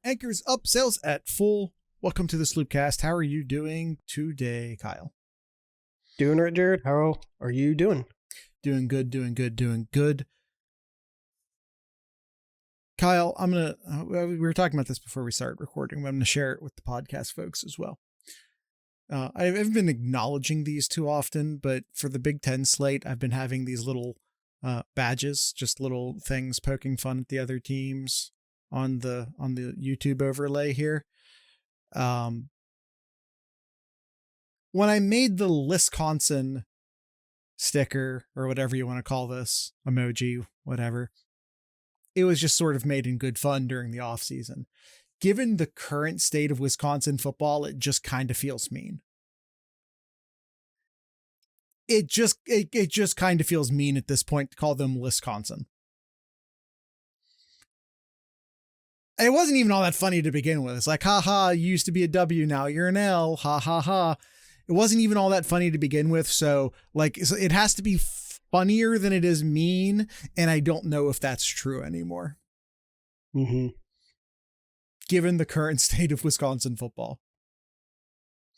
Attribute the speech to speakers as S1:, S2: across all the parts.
S1: Anchors up, sails at full. Welcome to the Sloopcast. How are you doing today, Kyle?
S2: Doing right, Jared. How are you doing?
S1: Doing good. Kyle, we were talking about this before we started recording, but I'm going to share it with the podcast folks as well. I haven't been acknowledging these too often, but for the Big Ten slate, I've been having these little badges, just little things poking fun at the other teams on the YouTube overlay here. When I made the Wisconsin sticker, or whatever you want to call this, emoji, whatever, it was just sort of made in good fun during the off season. Given the current state of Wisconsin football, it just kind of feels mean. It just kind of feels mean at this point to call them Wisconsin. It wasn't even all that funny to begin with. It's like, haha, you used to be a W, now you're an L, ha ha ha. It wasn't even all that funny to begin with. So like, it has to be funnier than it is mean. And I don't know if that's true anymore.
S2: Mm-hmm.
S1: Given the current state of Wisconsin football.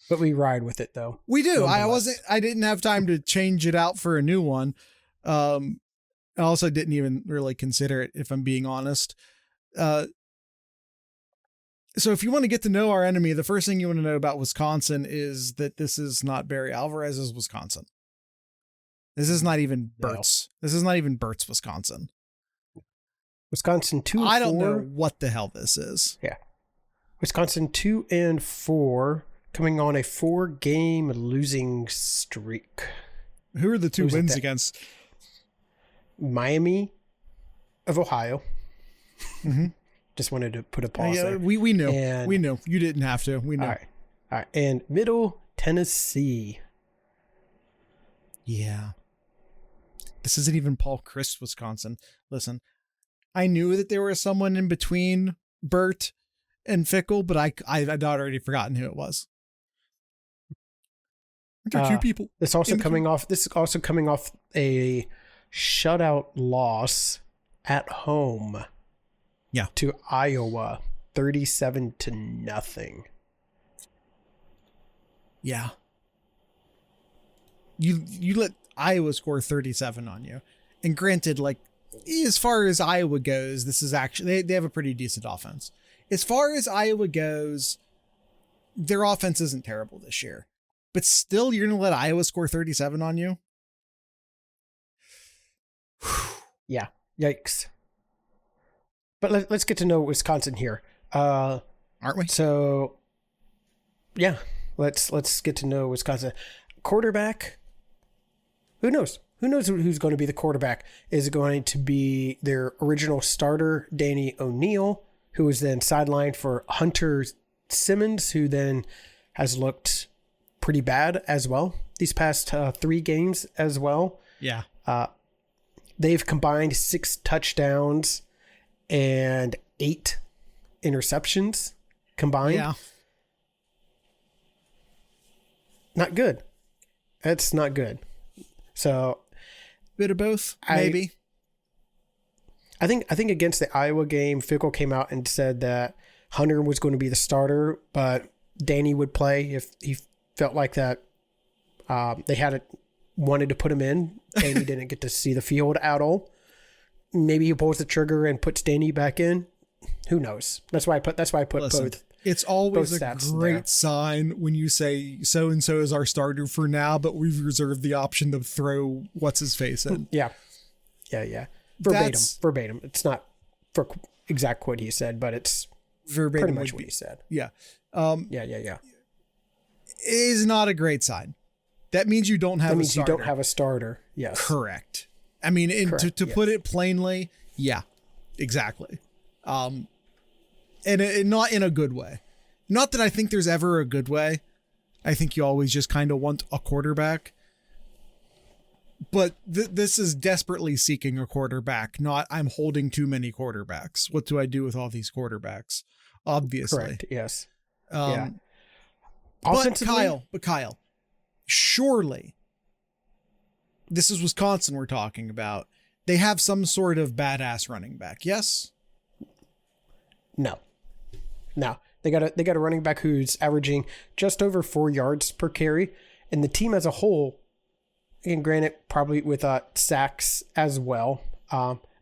S2: But we ride with it though.
S1: We do. I didn't have time to change it out for a new one. I also didn't even really consider it, if I'm being honest. So if you want to get to know our enemy, the first thing you want to know about Wisconsin is that this is not Barry Alvarez's Wisconsin. This is not even Bert's. No. This is not even Bert's Wisconsin.
S2: Wisconsin 2-4.
S1: I don't know what the hell this is.
S2: Yeah. Wisconsin 2-4, coming on a 4-game losing streak.
S1: Who are the two wins against?
S2: Miami of Ohio.
S1: Mm-hmm.
S2: Just wanted to put a pause there.
S1: We knew. We knew. You didn't have to. We know.
S2: All right. And Middle Tennessee.
S1: Yeah. This isn't even Paul Chryst, Wisconsin. Listen, I knew that there was someone in between Bert and Fickle, but I'd already forgotten who it was. There are two people.
S2: This is also coming off a shutout loss at home.
S1: Yeah.
S2: To Iowa, 37-0.
S1: Yeah. You let Iowa score 37 on you. And granted, like, as far as Iowa goes, this is actually, they have a pretty decent offense. As far as Iowa goes, their offense isn't terrible this year. But still, you're going to let Iowa score 37 on you?
S2: Yeah. Yikes. But let's get to know Wisconsin here.
S1: Aren't we?
S2: So, yeah, let's get to know Wisconsin. Quarterback, who knows? Who knows who's going to be the quarterback? Is it going to be their original starter, Danny O'Neal, who was then sidelined for Hunter Simmons, who then has looked pretty bad as well these past 3 games as well?
S1: Yeah.
S2: They've combined 6 touchdowns and 8 interceptions combined.
S1: Yeah.
S2: Not good. That's not good. So
S1: bit of both, maybe.
S2: I think against the Iowa game, Fickle came out and said that Hunter was going to be the starter, but Danny would play if he felt like that. They wanted to put him in, and he didn't get to see the field at all. Maybe he pulls the trigger and puts Danny back in. Who knows? That's why I put
S1: Listen,
S2: both.
S1: It's always a great sign when you say so-and-so is our starter for now, but we've reserved the option to throw what's-his-face in.
S2: Yeah. Verbatim. It's not for exact quote he said, but it's verbatim pretty much what he said.
S1: Yeah.
S2: Yeah.
S1: It is not a great sign. That means you don't have a starter.
S2: You don't have a starter. Yes.
S1: Correct. I mean, to put it plainly, yeah, exactly. And not in a good way. Not that I think there's ever a good way. I think you always just kind of want a quarterback. But this is desperately seeking a quarterback, not I'm holding too many quarterbacks. What do I do with all these quarterbacks? Obviously.
S2: Correct, yes.
S1: Yeah. But Kyle, surely, this is Wisconsin we're talking about. They have some sort of badass running back, yes?
S2: No. Now they got a running back who's averaging just over 4 yards per carry, and the team as a whole, and granted, probably with sacks as well.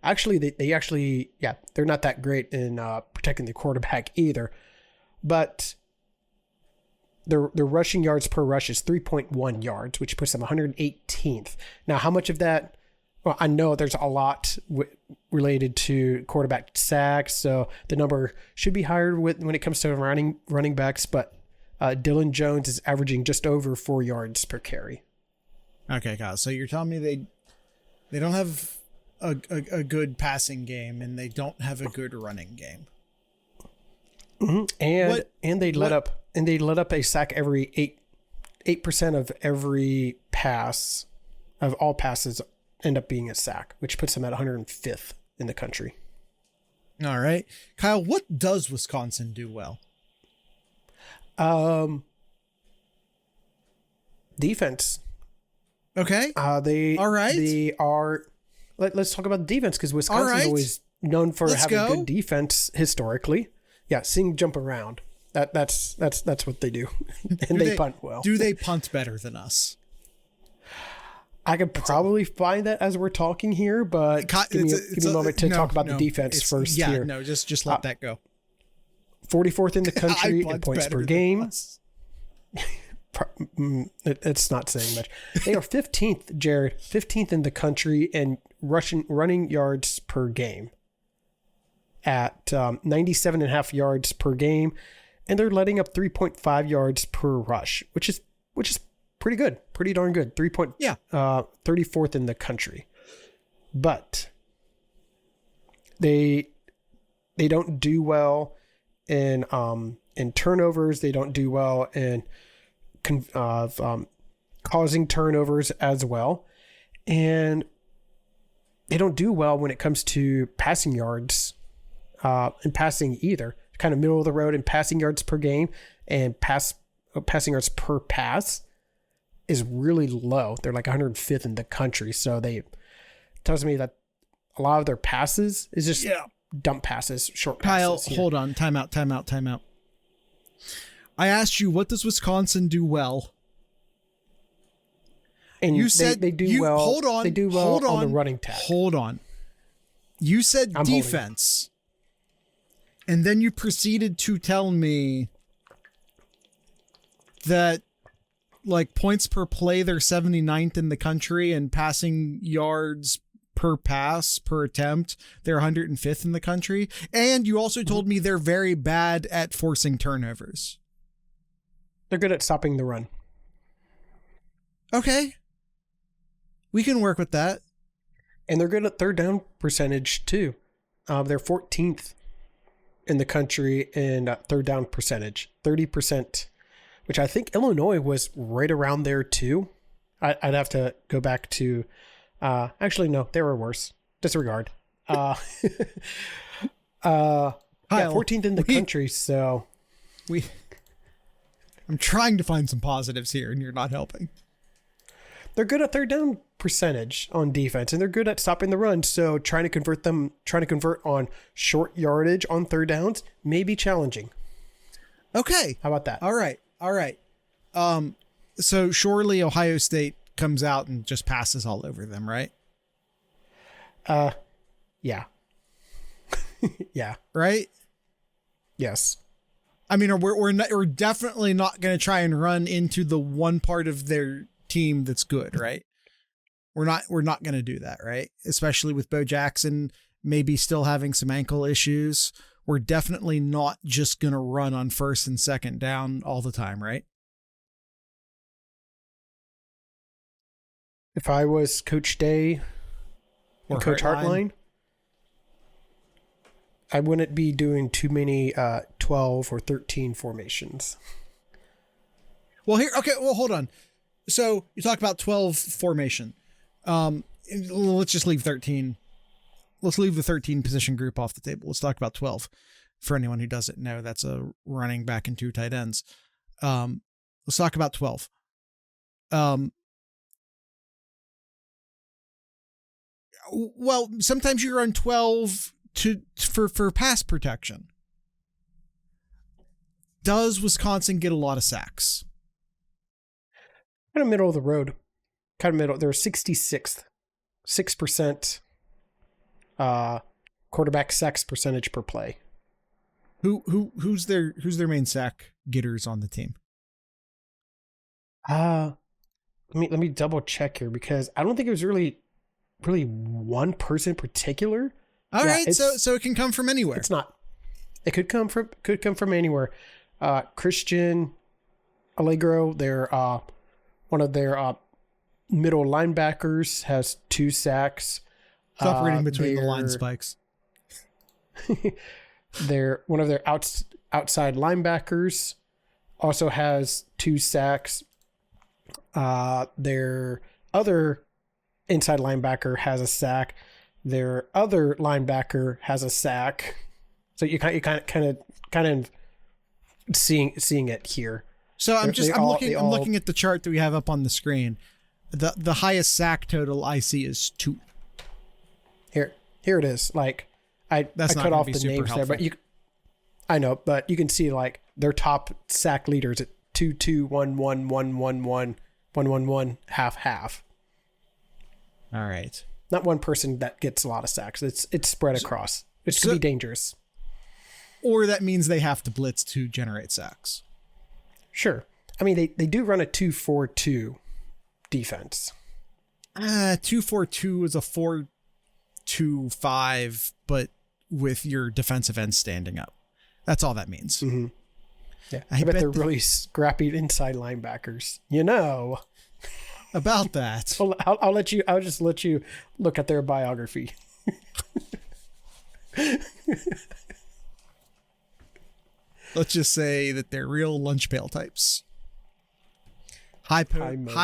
S2: Actually, they're not that great in protecting the quarterback either, but their rushing yards per rush is 3.1 yards, which puts them 118th. Now, how much of that? Well, I know there's a lot related to quarterback sacks, so the number should be higher when it comes to running backs. But Dylan Jones is averaging just over 4 yards per carry.
S1: Okay, Kyle. So you're telling me they don't have a good passing game and they don't have a good running game.
S2: Mm-hmm. And they let up a sack every 8% of every pass of all passes end up being a sack, which puts them at 105th in the country.
S1: All right, Kyle, what does Wisconsin do well?
S2: Defense.
S1: Okay.
S2: All right. They are. Let's talk about the defense, because Wisconsin is always known for having good defense historically. Yeah, seeing jump around. That's what they do, and they punt well.
S1: Do they punt better than us?
S2: I could probably find that as we're talking here, but give me a moment to talk about the defense first.
S1: Yeah,
S2: here.
S1: No, just let that go.
S2: 44th in the country in points per game. It's not saying much. They are 15th, Jared, 15th in the country in running yards per game at 97.5 yards per game, and they're letting up 3.5 yards per rush, which is pretty good, pretty darn good. 34th in the country, but they don't do well in turnovers. They don't do well in causing turnovers as well, and they don't do well when it comes to passing yards and passing either. Kind of middle of the road in passing yards per game, and passing yards per pass is really low. They're like 105th in the country, so tells me that a lot of their passes is just dump passes, short passes.
S1: Kyle, hold on, time out. I asked you, what does Wisconsin do well?
S2: And you said they do well.
S1: Hold on.
S2: They do well on the running tack.
S1: Hold on. You said defense. And then you proceeded to tell me that, like, points per play, they're 79th in the country, and passing yards per pass, per attempt, they're 105th in the country. And you also told me they're very bad at forcing turnovers.
S2: They're good at stopping the run.
S1: Okay. We can work with that.
S2: And they're good at third down percentage too. They're 14th in the country in third down percentage, 30%, which I think Illinois was right around there too. I'd have to go back to, actually, no, they were worse. Disregard. 14th in the country. So
S1: I'm trying to find some positives here, and you're not helping.
S2: They're good at third down percentage on defense, and they're good at stopping the run. So trying to convert on short yardage on third downs may be challenging.
S1: Okay.
S2: How about that?
S1: All right. So surely Ohio State comes out and just passes all over them, right?
S2: Yeah. Yeah.
S1: Right?
S2: Yes.
S1: I mean, we're definitely not going to try and run into the one part of their team that's good, right? We're not going to do that, right? Especially with Bo Jackson maybe still having some ankle issues. We're definitely not just going to run on first and second down all the time, right?
S2: If I was Coach Day or Coach Hartline, I wouldn't be doing too many 12 or 13 formations.
S1: Well, hold on. So you talk about 12 formation. Let's just leave 13. Let's leave the 13 position group off the table. Let's talk about 12. For anyone who doesn't know, that's a running back and two tight ends. Let's talk about 12. Well, sometimes you run 12 for pass protection. Does Wisconsin get a lot of sacks?
S2: Kind of middle of the road. Kind of middle. They're 66th. 6% quarterback sacks percentage per play.
S1: Who's their main sack getters on the team?
S2: Let me double check here, because I don't think it was really one person in particular.
S1: All right, so it can come from anywhere.
S2: It's not. It could come from anywhere. Christian Allegro, their one of their middle linebackers, has 2 sacks.
S1: Stop reading between the line spikes.
S2: One of their outside linebackers also has 2 sacks. Their other inside linebacker has a sack. Their other linebacker has a sack. So you kind of seeing it here.
S1: So I'm looking at the chart that we have up on the screen. The highest sack total I see is 2.
S2: Here it is. Like I cut off the names helpful there, but I know, but you can see like their top sack leaders at 2-2, 1-1, 1-1-1, 1-1-1, half.
S1: All right.
S2: Not one person that gets a lot of sacks. It's spread across. It could be dangerous.
S1: Or that means they have to blitz to generate sacks.
S2: Sure. I mean, they do run a 2-4-2 defense.
S1: 2-4-2 is a 4-2-5, but with your defensive end standing up. That's all that means.
S2: Mm-hmm. Yeah, I bet they're really scrappy inside linebackers.
S1: About that.
S2: I'll just let you look at their biography.
S1: Let's just say that they're real lunch pail types. High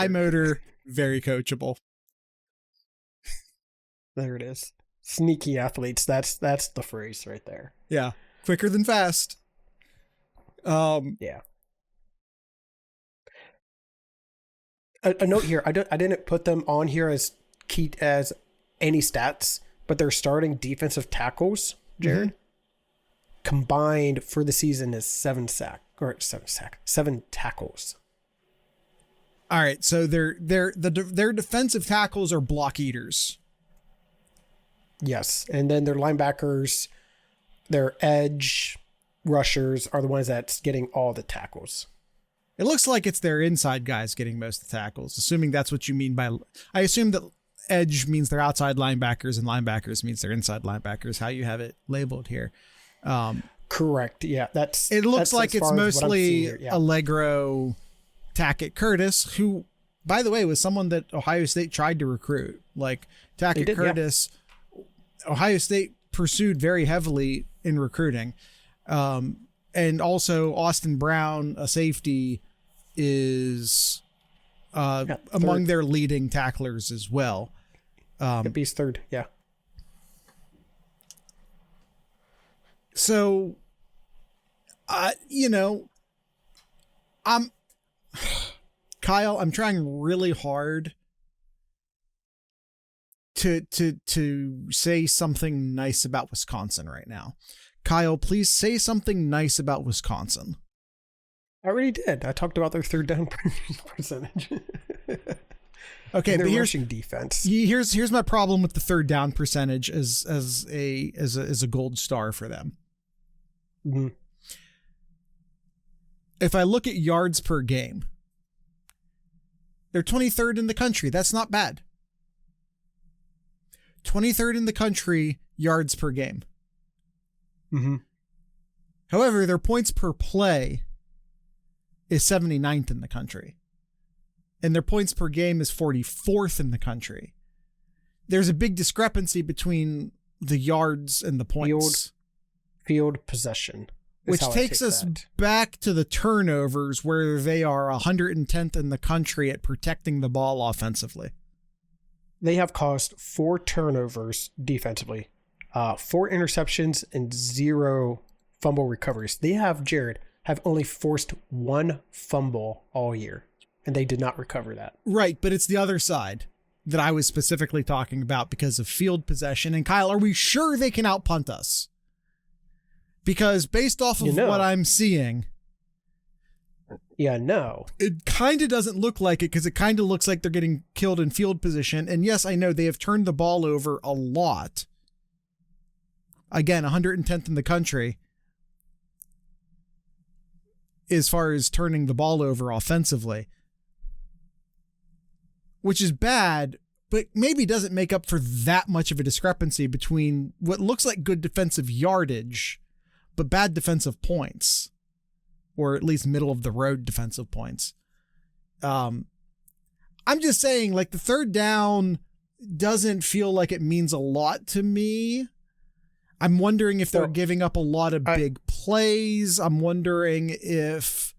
S1: motor, very coachable.
S2: There it is. Sneaky athletes. That's the phrase right there.
S1: Yeah. Quicker than fast.
S2: Yeah. A note here. I didn't put them on here as key as any stats, but their starting defensive tackles, Jared, combined for the season is 7 tackles.
S1: All right, so their defensive tackles are block eaters.
S2: Yes, and then their linebackers, their edge rushers are the ones that's getting all the tackles.
S1: It looks like it's their inside guys getting most of the tackles, assuming that's what you mean by... I assume that edge means their outside linebackers and linebackers means their inside linebackers, how you have it labeled here.
S2: Correct, yeah.
S1: It looks like it's mostly Allegro, Tackett, Curtis, who, by the way, was someone that Ohio State tried to recruit. Like, Tackett, Curtis, yeah. Ohio State pursued very heavily in recruiting. And also Austin Brown, a safety, is among their leading tacklers as well.
S2: He's third, yeah.
S1: So, Kyle, I'm trying really hard to say something nice about Wisconsin right now. Kyle, please say something nice about Wisconsin.
S2: I already did. I talked about their third down percentage.
S1: Okay, but
S2: rushing defense.
S1: Here's my problem with the third down percentage as a gold star for them.
S2: Mm-hmm.
S1: If I look at yards per game, they're 23rd in the country. That's not bad. 23rd in the country, yards per game.
S2: Mm-hmm.
S1: However, their points per play is 79th in the country. And their points per game is 44th in the country. There's a big discrepancy between the yards and the points.
S2: Field possession.
S1: Which takes us back to the turnovers, where they are 110th in the country at protecting the ball offensively.
S2: They have caused 4 turnovers defensively, 4 interceptions, and 0 fumble recoveries. They have only forced 1 fumble all year, and they did not recover that.
S1: Right, but it's the other side that I was specifically talking about because of field possession. And Kyle, are we sure they can outpunt us? Because based off of what I'm seeing,
S2: Yeah, no.
S1: It kind of doesn't look like it because it kind of looks like they're getting killed in field position. And yes, I know they have turned the ball over a lot. Again, 110th in the country as far as turning the ball over offensively, which is bad, but maybe doesn't make up for that much of a discrepancy between what looks like good defensive yardage, but bad defensive points, or at least middle of the road defensive points. I'm just saying, like, the third down doesn't feel like it means a lot to me. I'm wondering if they're giving up a lot of big plays. I'm wondering if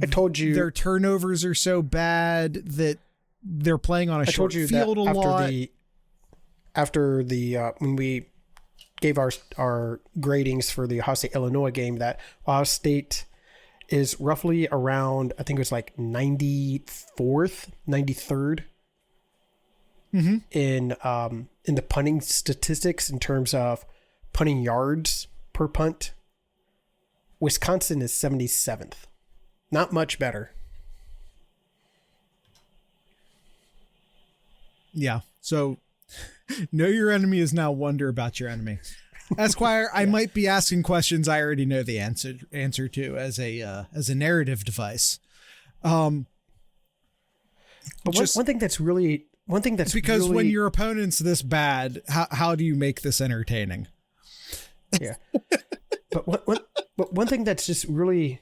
S2: I told you
S1: their turnovers are so bad that they're playing on a short field a lot.
S2: After the when we gave our gradings for the Ohio State Illinois game, that Ohio State is roughly around, I think it was like 94th, 93rd in the punting statistics in terms of punting yards per punt. Wisconsin is 77th. Not much better.
S1: Yeah. So know your enemy is now wonder about your enemy. Esquire, I might be asking questions I already know the answer to as a narrative device.
S2: But one thing that's
S1: because when your opponent's this bad, how do you make this entertaining?
S2: Yeah. But one thing that's just really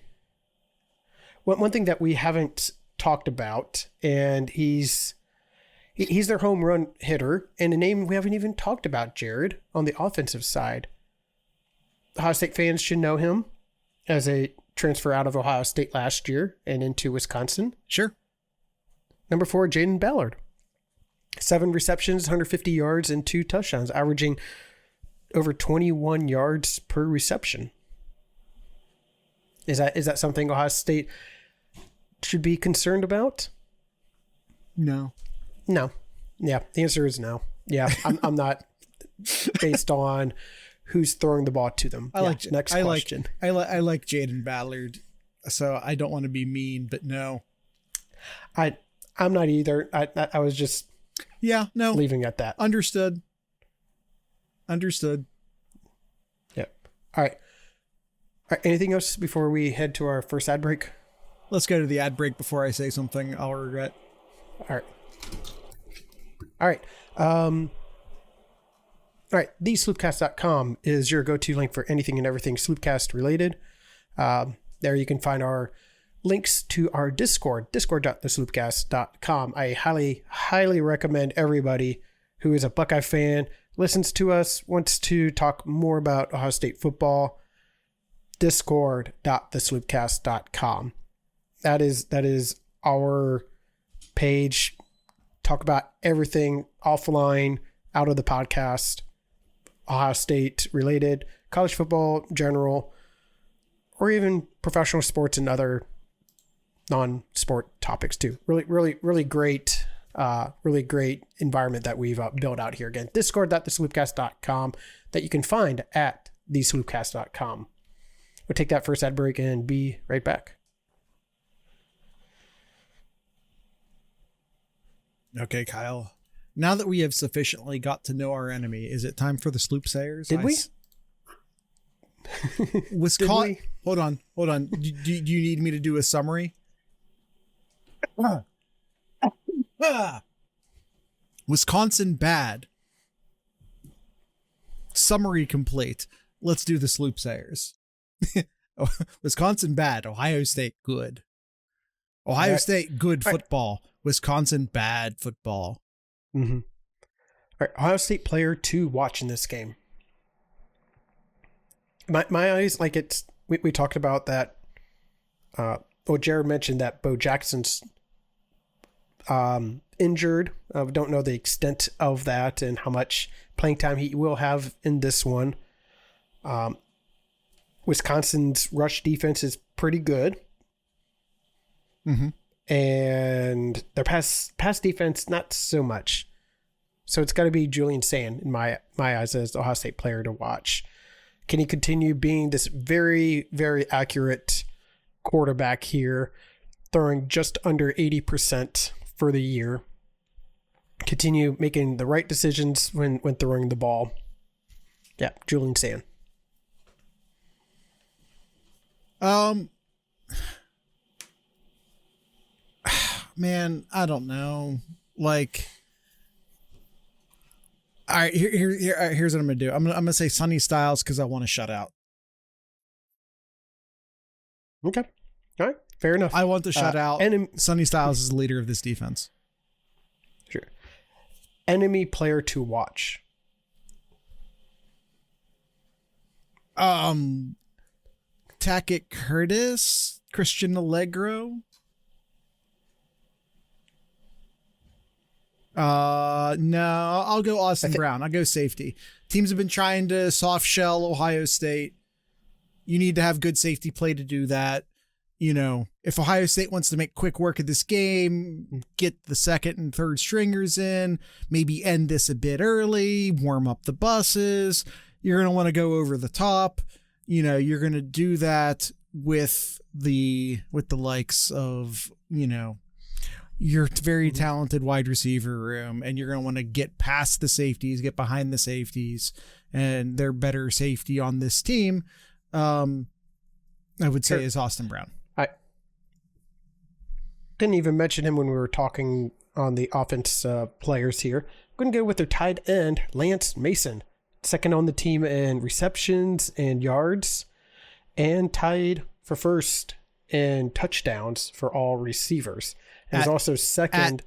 S2: one thing that we haven't talked about, and he's their home run hitter, and a name we haven't even talked about, Jared, on the offensive side. Ohio State fans should know him as a transfer out of Ohio State last year and into Wisconsin.
S1: Sure.
S2: Number 4, Jaden Ballard. 7 receptions, 150 yards, and 2 touchdowns, averaging over 21 yards per reception. Is that something Ohio State should be concerned about?
S1: No.
S2: No. Yeah, the answer is no. Yeah, I'm not, based on who's throwing the ball to them. Next question.
S1: I like Jaden Ballard, so I don't want to be mean, but no.
S2: I'm not either. I was just leaving at that.
S1: Understood.
S2: Yep. All right. Anything else before we head to our first ad break?
S1: Let's go to the ad break before I say something I'll regret.
S2: All right. All right. TheSloopcast.com is your go-to link for anything and everything Sloopcast related. There you can find our links to our Discord, discord.thesloopcast.com. I highly, highly recommend everybody who is a Buckeye fan, listens to us, wants to talk more about Ohio State football, discord.thesloopcast.com. That is our page. Talk about everything offline, out of the podcast, Ohio State related, college football, general, or even professional sports and other non-sport topics too. Really great environment that we've built out here. Again, discord.thesloopcast.com that you can find at thesloopcast.com. We'll take that first ad break and be right back.
S1: Okay, Kyle. Now that we have sufficiently got to know our enemy, is it time for the Sloop Sayers?
S2: Did we?
S1: Wisconsin. Hold on. Do you need me to do a summary? Wisconsin bad. Summary complete. Let's do the Sloop Sayers. Wisconsin bad. Ohio State good. Ohio State good football. Wisconsin bad football.
S2: Mm-hmm. All right, Ohio State player 2 watching this game. My eyes, like it's we talked about that. Jared mentioned that Bo Jackson's injured. Don't know the extent of that and how much playing time he will have in this one. Wisconsin's rush defense is pretty good.
S1: Mm-hmm.
S2: And their pass defense, not so much. So it's got to be Julian Sand, in my eyes, as the Ohio State player to watch. Can he continue being this very, very accurate quarterback here? throwing just under 80% for the year. Continue making the right decisions when throwing the ball. Yeah, Julian Sand.
S1: Man, I don't know. Like, all right, here's what I'm gonna do. I'm gonna say Sonny Styles because I want to shut out.
S2: Okay, all right, fair enough.
S1: I want to shut out. Sonny Styles is the leader of this defense.
S2: Sure. Enemy player to watch.
S1: Tackett Curtis, Christian Allegro. No, I'll go Austin Brown. I'll go safety. Teams have been trying to soft shell Ohio State. You need to have good safety play to do that. You know, if Ohio State wants to make quick work of this game, get the second and third stringers in, maybe end this a bit early, warm up the buses. You're going to want to go over the top. You know, you're going to do that with the likes of, you know, your very talented wide receiver room, and you're going to want to get past the safeties, get behind the safeties, and their better safety on this team, I would say, is Austin Brown.
S2: I didn't even mention him when we were talking on the offense players here. I'm going to go with their tight end, Lance Mason, second on the team in receptions and yards, and tied for first in touchdowns for all receivers. And he's also second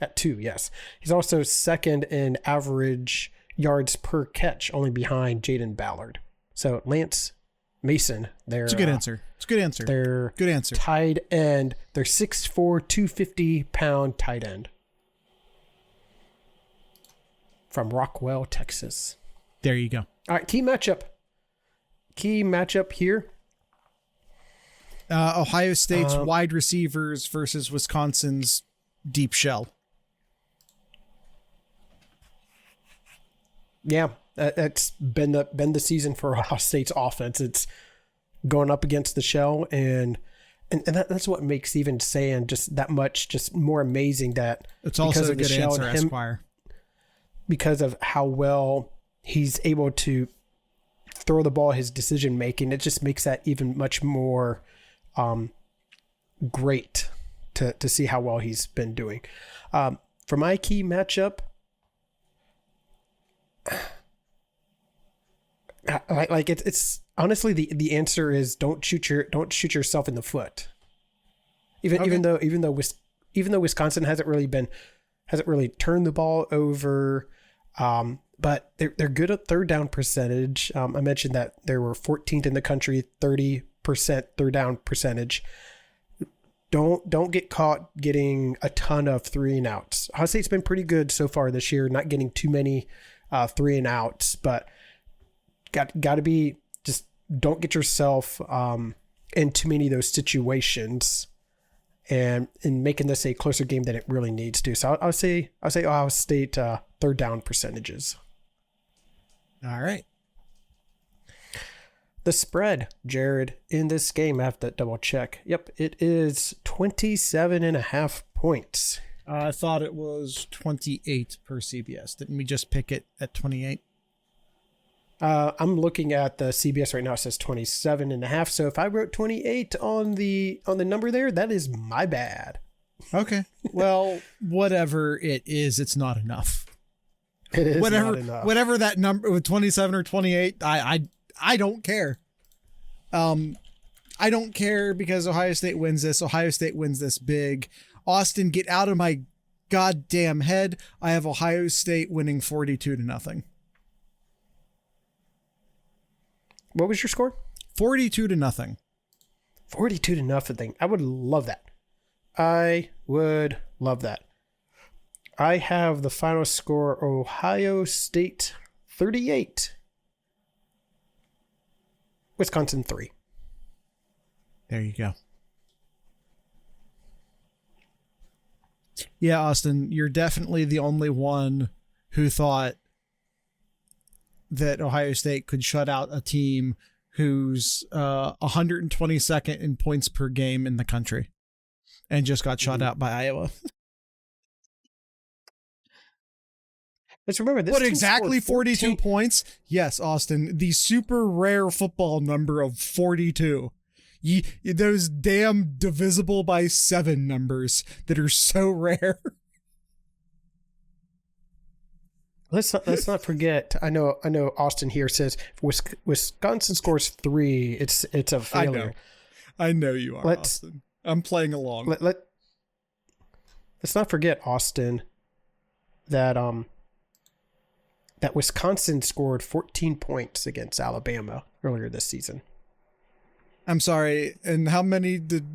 S2: at two. Yes. He's also second in average yards per catch, only behind Jaden Ballard. So Lance Mason, it's
S1: a good answer. It's a good answer.
S2: They're
S1: good answer.
S2: Tight end. They're 6'4", 250-pound tight end from Rockwell, Texas.
S1: There you go.
S2: All right. Key matchup here.
S1: Ohio State's wide receivers versus Wisconsin's deep shell.
S2: Yeah, that's been the season for Ohio State's offense. It's going up against the shell, and that's what makes even Sand just that much just more amazing. That
S1: it's also a good answer, Esquire,
S2: because of how well he's able to throw the ball, his decision making. It just makes that even much more great to see how well he's been doing. For my key matchup, like it's honestly the answer is don't shoot yourself in the foot. Even though Wisconsin hasn't really turned the ball over, but they're good at third down percentage. I mentioned that they were 14th in the country, 30% third down percentage. Don't get caught getting a ton of 3-and-outs. Ohio State's been pretty good so far this year, not getting too many 3-and-outs, but got to be, just don't get yourself in too many of those situations and in making this a closer game than it really needs to. So I'll say Ohio State third down percentages.
S1: All right.
S2: The spread, Jared, in this game, I have to double check. Yep, it is 27.5 points.
S1: I thought it was 28 per CBS. Didn't we just pick it at 28?
S2: I'm looking at the CBS right now. It says 27.5. So if I wrote 28 on the number there, that is my bad.
S1: Okay. Well, whatever it is, it's not enough.
S2: It is not enough.
S1: Whatever that number with 27 or 28, I don't care. I don't care because Ohio State wins this. Ohio State wins this big. Austin, get out of my goddamn head. I have Ohio State winning 42-0.
S2: What was your score?
S1: 42-0.
S2: 42-0. I would love that. I would love that. I have the final score, Ohio State 38. Wisconsin 3.
S1: There you go. Yeah, Austin, you're definitely the only one who thought that Ohio State could shut out a team who's 122nd in points per game in the country and just got shot out by Iowa.
S2: Let's remember this.
S1: What, exactly 42 points? Yes, Austin, the super rare football number of 42. Those damn divisible by 7 numbers that are so rare.
S2: Let's not forget. I know. Austin here says Wisconsin scores 3. It's a failure.
S1: I know you are, Austin. I'm playing along.
S2: Let's not forget, Austin, that Wisconsin scored 14 points against Alabama earlier this season.
S1: I'm sorry. And how many did?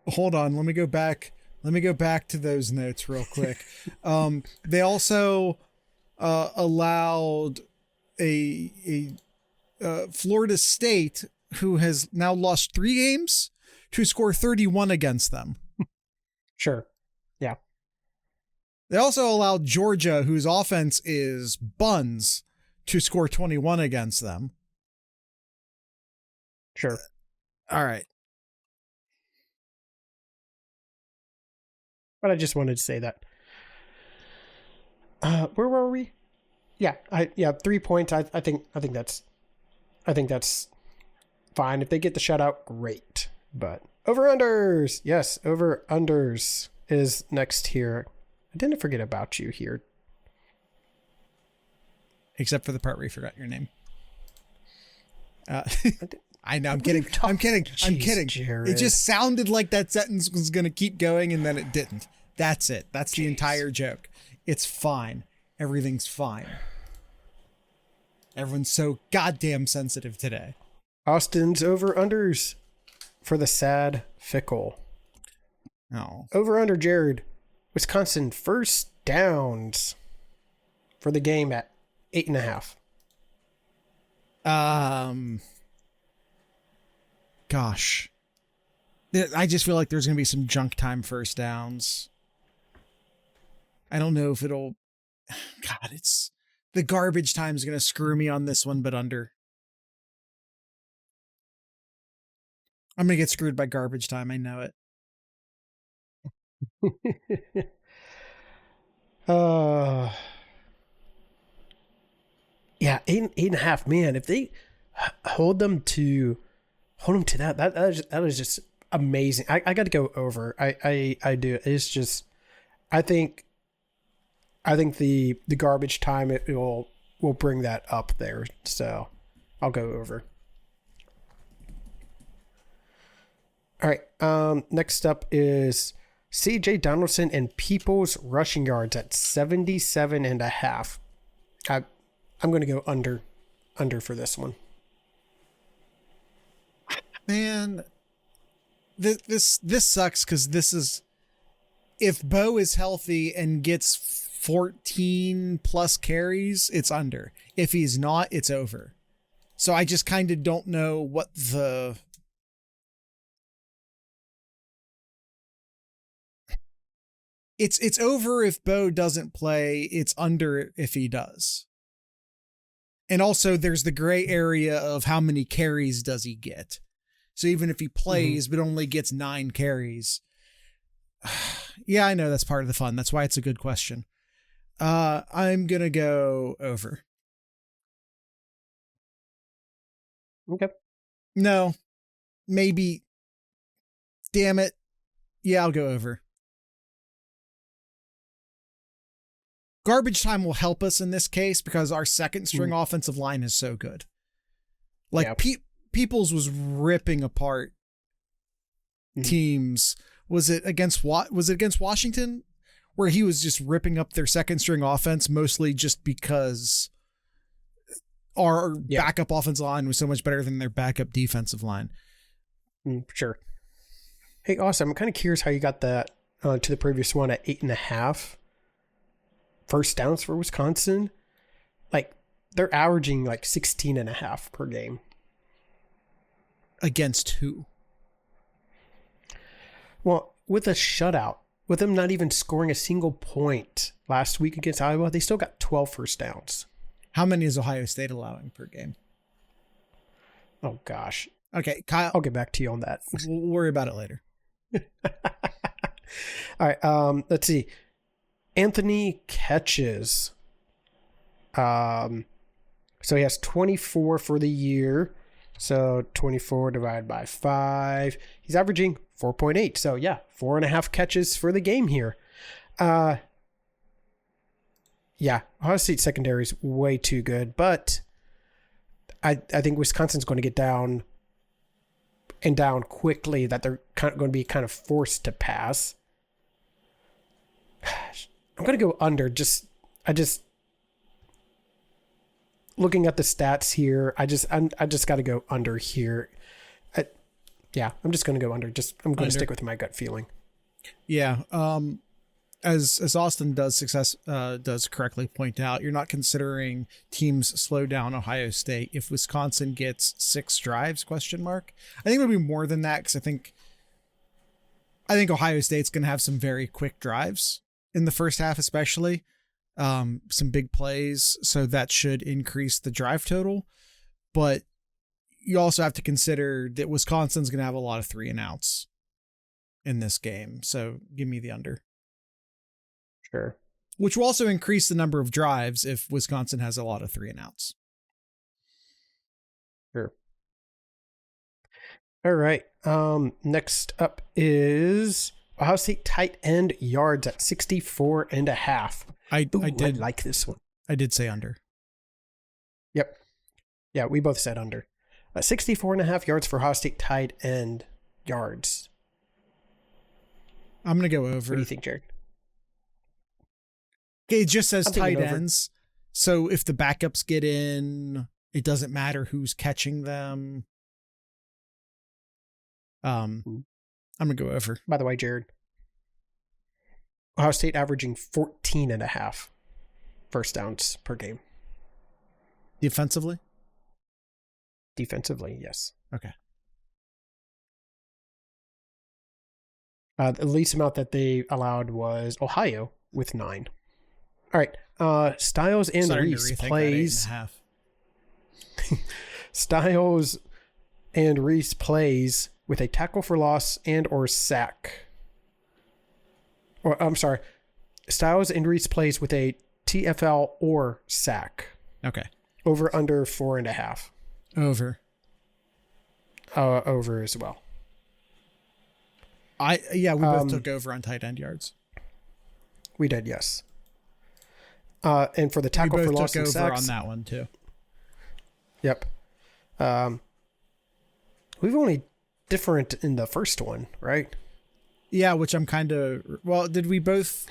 S1: Hold on. Let me go back to those notes real quick. They also allowed a Florida State, who has now lost 3 games, to score 31 against them.
S2: Sure. Yeah.
S1: They also allowed Georgia, whose offense is buns, to score 21 against them.
S2: Sure.
S1: All right.
S2: But I just wanted to say that. Where were we? Yeah, 3 points. I think that's fine. If they get the shutout, great. But over-unders. Yes, over-unders is next here. I didn't forget about you here.
S1: Except for the part where you forgot your name. I know, I'm kidding.
S2: Jared.
S1: It just sounded like that sentence was going to keep going and then it didn't. That's it. That's the entire joke. It's fine. Everything's fine. Everyone's so goddamn sensitive today.
S2: Austin's over-unders for the sad fickle.
S1: Oh.
S2: Over-under, Jared. Wisconsin first downs for the game at 8.5.
S1: Gosh. I just feel like there's going to be some junk time first downs. I don't know if it'll... God, it's... The garbage time is going to screw me on this one, but under. I'm going to get screwed by garbage time. I know it.
S2: Yeah, 8.5. Man, if they hold them to that is just amazing. I got to go over. I do. It's just, I think the garbage time it will bring that up there. So I'll go over. All right. Next up is C.J. Donaldson and Peoples rushing yards at 77.5. I'm going to go under for this one.
S1: Man, this sucks because this is, if Bo is healthy and gets 14 plus carries, it's under. If he's not, it's over. So I just kind of don't know what the... It's over if Bo doesn't play. It's under if he does. And also there's the gray area of how many carries does he get. So even if he plays, but only gets 9 carries. Yeah, I know that's part of the fun. That's why it's a good question. I'm going to go over.
S2: Okay.
S1: No, maybe. Damn it. Yeah, I'll go over. Garbage time will help us in this case because our second string offensive line is so good. Like Peoples was ripping apart teams. Was it against Washington where he was just ripping up their second string offense mostly just because our backup offensive line was so much better than their backup defensive line.
S2: Sure. Hey, Austin, I'm kind of curious how you got that to the previous one at 8.5 first downs for Wisconsin. Like they're averaging like 16.5 per game.
S1: Against who?
S2: Well, with a shutout, with them not even scoring a single point last week against Iowa, they still got 12 first downs.
S1: How many is Ohio State allowing per game?
S2: Oh, gosh.
S1: Okay, Kyle.
S2: I'll get back to you on that.
S1: We'll worry about it later.
S2: All right. Let's see. Anthony catches. So he has 24 for the year. So 24 divided by 5. He's averaging 4.8. So yeah, 4.5 catches for the game here. Yeah, Ohio State secondary is way too good, but I think Wisconsin's going to get down quickly, that they're going to be kind of forced to pass. I'm going to go under. Looking at the stats here, I just got to go under here. I'm just going to go under. I'm going to stick with my gut feeling.
S1: Yeah. As Austin does correctly point out, you're not considering teams slow down Ohio State. If Wisconsin gets 6 drives, ? I think it'll be more than that, because I think Ohio State's going to have some very quick drives in the first half, especially some big plays. So that should increase the drive total. But you also have to consider that Wisconsin's going to have a lot of 3 and outs in this game. So give me the under.
S2: Sure.
S1: Which will also increase the number of drives if Wisconsin has a lot of 3 and outs.
S2: Sure. All right. Next up is Ohio State tight end yards at 64.5. I did like this one.
S1: I did say under.
S2: Yep. Yeah, we both said under. 64.5 yards for Ohio State tight end yards.
S1: I'm going to go over.
S2: What do you think, Jared?
S1: Okay, it just says tight ends. So if the backups get in, it doesn't matter who's catching them. I'm going to go over.
S2: By the way, Jared, Ohio State averaging 14.5 first downs per game.
S1: Defensively?
S2: Defensively, yes.
S1: Okay.
S2: The least amount that they allowed was Ohio with 9. All right. Styles and Reese plays. Styles and Reese plays with a tackle for loss and or sack. Or I'm sorry. Styles and Reese plays with a TFL or sack.
S1: Okay.
S2: Over under 4.5.
S1: Over.
S2: Over as well.
S1: We both took over on tight end yards.
S2: We did, yes. And for the tackle for loss and sacks,
S1: on that one too.
S2: Yep. We've only different in the first one, right?
S1: Yeah, which I'm kind of. Well, did we both?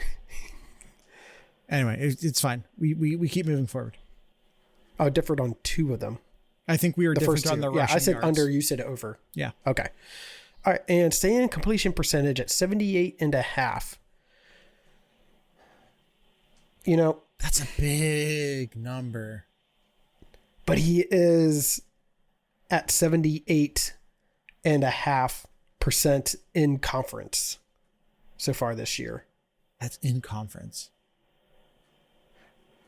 S1: Anyway, it's fine. We keep moving forward.
S2: Oh, differed on 2 of them.
S1: I think we were different on the rushing
S2: I said
S1: yards.
S2: under, you said over.
S1: Yeah.
S2: Okay. All right, and stay in completion percentage at 78.5. You know,
S1: that's a big number.
S2: But he is at 78.5% in conference so far this year.
S1: That's in conference.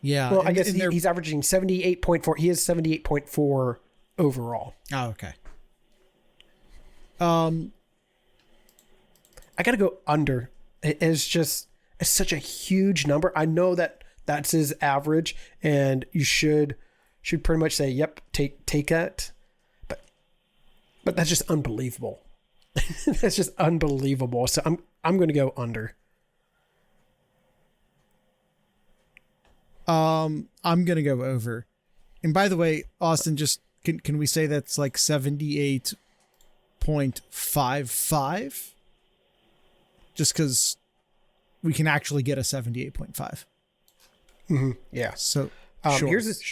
S1: Yeah.
S2: Well, I guess he's averaging 78.4. He is 78.4 overall.
S1: Oh, okay.
S2: I got to go under. It's such a huge number. I know that's his average, and you should pretty much say, yep, take it. But that's just unbelievable. That's just unbelievable. So I'm going to go under.
S1: I'm going to go over. And by the way, Austin, just can we say that's like 78.55? Just because we can actually get a 78.5.
S2: Mm-hmm. Yeah.
S1: So
S2: sure. Here's this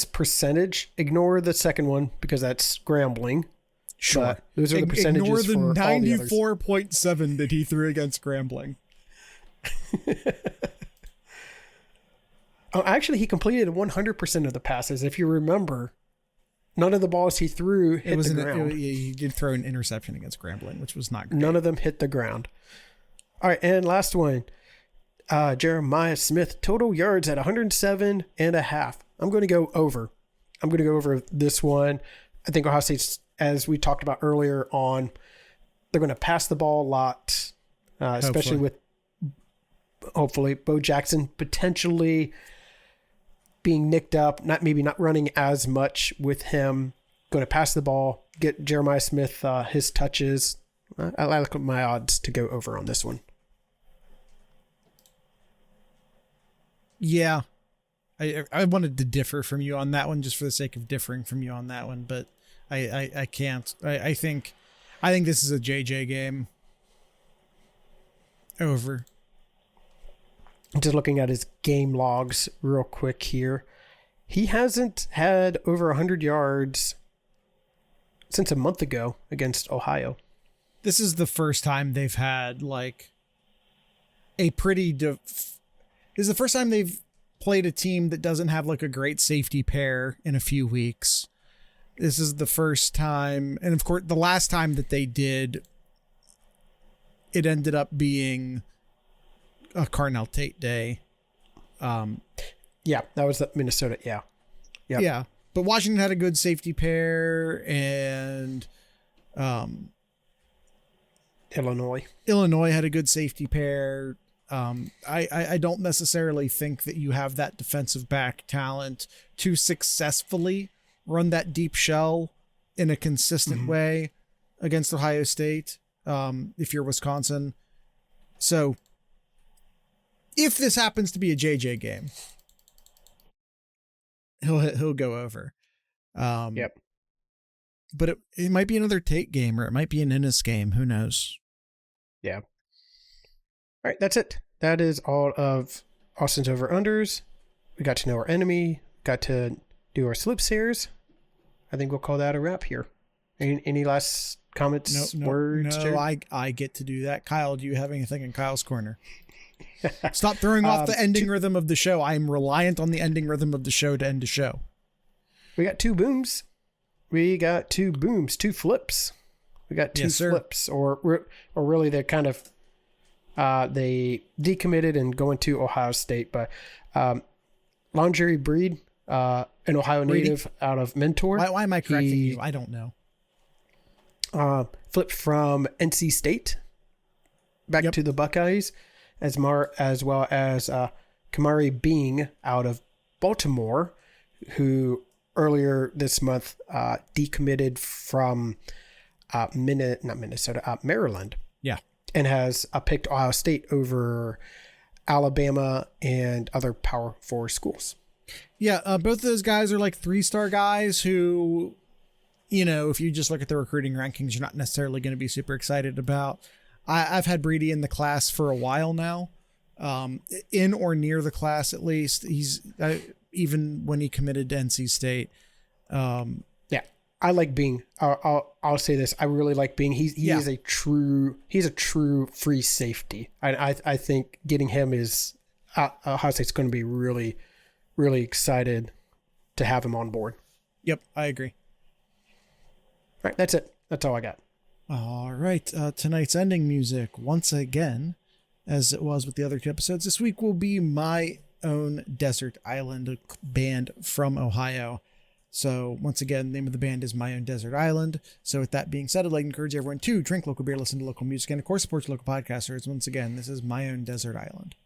S2: percentage. Ignore the second one because that's scrambling.
S1: Sure.
S2: But those are the percentages.
S1: Ignore the 94.7 that he threw against scrambling.
S2: Oh, actually, he completed 100% of the passes. If you remember, none of the balls he threw hit the ground.
S1: He did throw an interception against Grambling, which was not great.
S2: None of them hit the ground. All right, and last one. Jeremiah Smith, total yards at 107.5. I'm going to go over. I'm going to go over this one. I think Ohio State's, as we talked about earlier on, they're going to pass the ball a lot, especially with hopefully Bo Jackson potentially being nicked up, maybe not running as much with him. Going to pass the ball, get Jeremiah Smith his touches. I like my odds to go over on this one.
S1: Yeah. I wanted to differ from you on that one just for the sake of differing from you on that one, but I can't. I think this is a JJ game. Over.
S2: Just looking at his game logs real quick here. He hasn't had over 100 yards since a month ago against Ohio.
S1: This is the first time they've had like a pretty... This is the first time they've played a team that doesn't have like a great safety pair in a few weeks. This is the first time, and of course the last time that they did, it ended up being a Carnell Tate day.
S2: Yeah, that was the Minnesota. Yeah. Yep.
S1: Yeah. But Washington had a good safety pair, and Illinois had a good safety pair. I don't necessarily think that you have that defensive back talent to successfully run that deep shell in a consistent way against Ohio State. If you're Wisconsin. So if this happens to be a JJ game, he'll go over.
S2: Yep.
S1: But it might be another Tate game, or it might be an Ennis game. Who knows?
S2: Yeah. All right, that's it. That is all of Austin's over-unders. We got to know our enemy, got to do our slip shares. I think we'll call that a wrap here. Any last comments, words?
S1: No, I get to do that. Kyle, do you have anything in Kyle's corner? Stop throwing off the ending rhythm of the show. I am reliant on the ending rhythm of the show to end the show.
S2: We got two booms. Two flips. We got two flips, or really they're kind of they decommitted and going to Ohio State. But Longeri Breed, an Ohio native out of Mentor.
S1: Why am I correcting you? I don't know.
S2: Flipped from NC State back to the Buckeyes, as well as Kamari Bing out of Baltimore, who earlier this month decommitted from Maryland.
S1: Yeah.
S2: And has picked Ohio State over Alabama and other Power 4 schools.
S1: Yeah, both of those guys are like 3-star guys who, if you just look at the recruiting rankings, you're not necessarily going to be super excited about. I've had Breedy in the class for a while now, in or near the class at least. He's even when he committed to NC State.
S2: Yeah, I like Bing. I'll say this: I really like Bing. He's a true free safety. I think getting him is Ohio State's going to be really, really excited to have him on board.
S1: Yep, I agree.
S2: All right, that's it. That's all I got.
S1: All right, tonight's ending music, once again, as it was with the other two episodes, this week will be My Own Desert Island, a band from Ohio. So once again, the name of the band is My Own Desert Island. So with that being said, I'd like to encourage everyone to drink local beer, listen to local music, and of course support your local podcasters. Once again, this is My Own Desert Island.